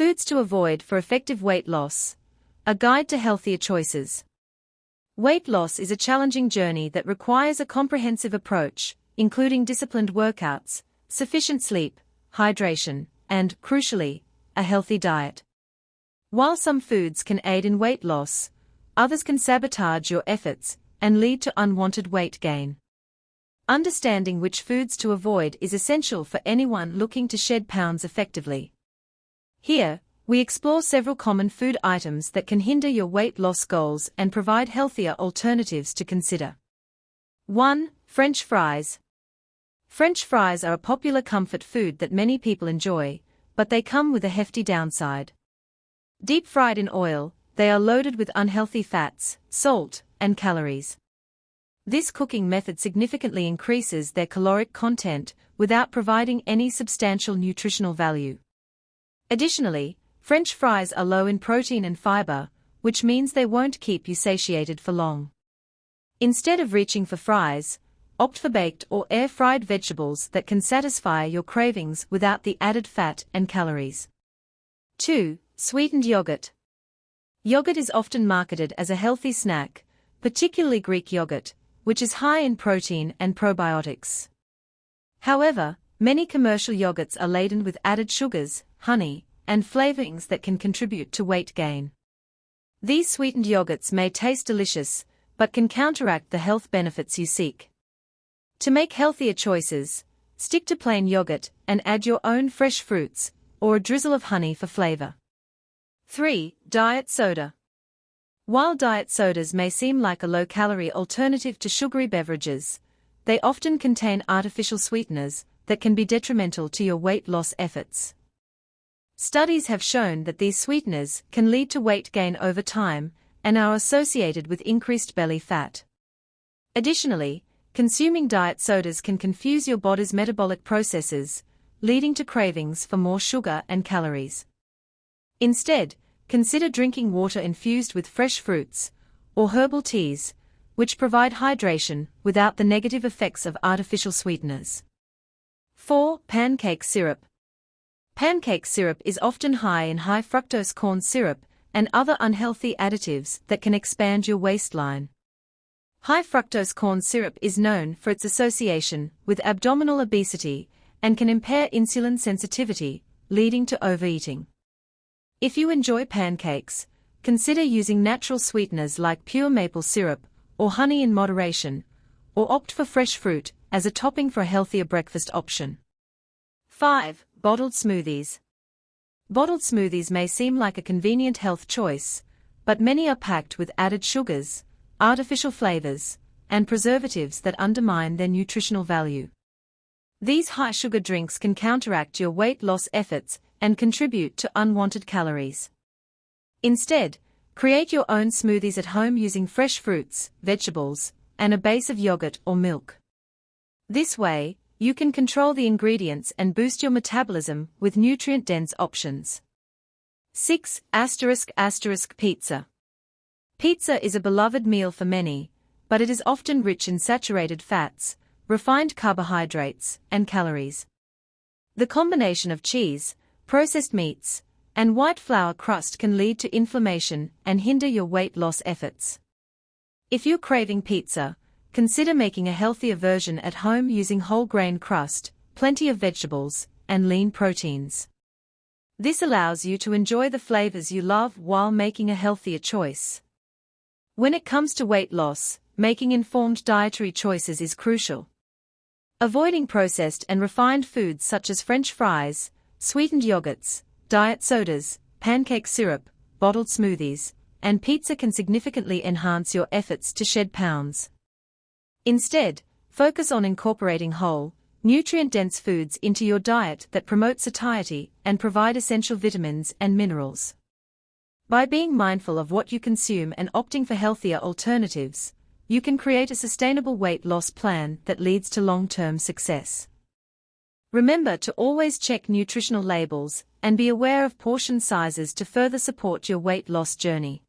Foods to avoid for effective weight loss. A guide to healthier choices. Weight loss is a challenging journey that requires a comprehensive approach, including disciplined workouts, sufficient sleep, hydration, and, crucially, a healthy diet. While some foods can aid in weight loss, others can sabotage your efforts and lead to unwanted weight gain. Understanding which foods to avoid is essential for anyone looking to shed pounds effectively. Here, we explore several common food items that can hinder your weight loss goals and provide healthier alternatives to consider. 1. French fries. French fries are a popular comfort food that many people enjoy, but they come with a hefty downside. Deep fried in oil, they are loaded with unhealthy fats, salt, and calories. This cooking method significantly increases their caloric content without providing any substantial nutritional value. Additionally, French fries are low in protein and fiber, which means they won't keep you satiated for long. Instead of reaching for fries, opt for baked or air-fried vegetables that can satisfy your cravings without the added fat and calories. 2. Sweetened yogurt. Yogurt is often marketed as a healthy snack, particularly Greek yogurt, which is high in protein and probiotics. However, many commercial yogurts are laden with added sugars, honey, and flavorings that can contribute to weight gain. These sweetened yogurts may taste delicious, but can counteract the health benefits you seek. To make healthier choices, stick to plain yogurt and add your own fresh fruits, or a drizzle of honey for flavor. 3. Diet soda. While diet sodas may seem like a low-calorie alternative to sugary beverages, they often contain artificial sweeteners that can be detrimental to your weight loss efforts. Studies have shown that these sweeteners can lead to weight gain over time and are associated with increased belly fat. Additionally, consuming diet sodas can confuse your body's metabolic processes, leading to cravings for more sugar and calories. Instead, consider drinking water infused with fresh fruits, or herbal teas, which provide hydration without the negative effects of artificial sweeteners. 4. Pancake syrup. Pancake syrup is often high in high-fructose corn syrup and other unhealthy additives that can expand your waistline. High-fructose corn syrup is known for its association with abdominal obesity and can impair insulin sensitivity, leading to overeating. If you enjoy pancakes, consider using natural sweeteners like pure maple syrup or honey in moderation, or opt for fresh fruit as a topping for a healthier breakfast option. 5. Bottled smoothies. Bottled smoothies may seem like a convenient health choice, but many are packed with added sugars, artificial flavors, and preservatives that undermine their nutritional value. These high-sugar drinks can counteract your weight loss efforts and contribute to unwanted calories. Instead, create your own smoothies at home using fresh fruits, vegetables, and a base of yogurt or milk. This way, you can control the ingredients and boost your metabolism with nutrient-dense options. 6. Pizza. Pizza is a beloved meal for many, but it is often rich in saturated fats, refined carbohydrates, and calories. The combination of cheese, processed meats, and white flour crust can lead to inflammation and hinder your weight loss efforts. If you're craving pizza, consider making a healthier version at home using whole grain crust, plenty of vegetables, and lean proteins. This allows you to enjoy the flavors you love while making a healthier choice. When it comes to weight loss, making informed dietary choices is crucial. Avoiding processed and refined foods such as French fries, sweetened yogurts, diet sodas, pancake syrup, bottled smoothies, and pizza can significantly enhance your efforts to shed pounds. Instead, focus on incorporating whole, nutrient-dense foods into your diet that promote satiety and provide essential vitamins and minerals. By being mindful of what you consume and opting for healthier alternatives, you can create a sustainable weight loss plan that leads to long-term success. Remember to always check nutritional labels and be aware of portion sizes to further support your weight loss journey.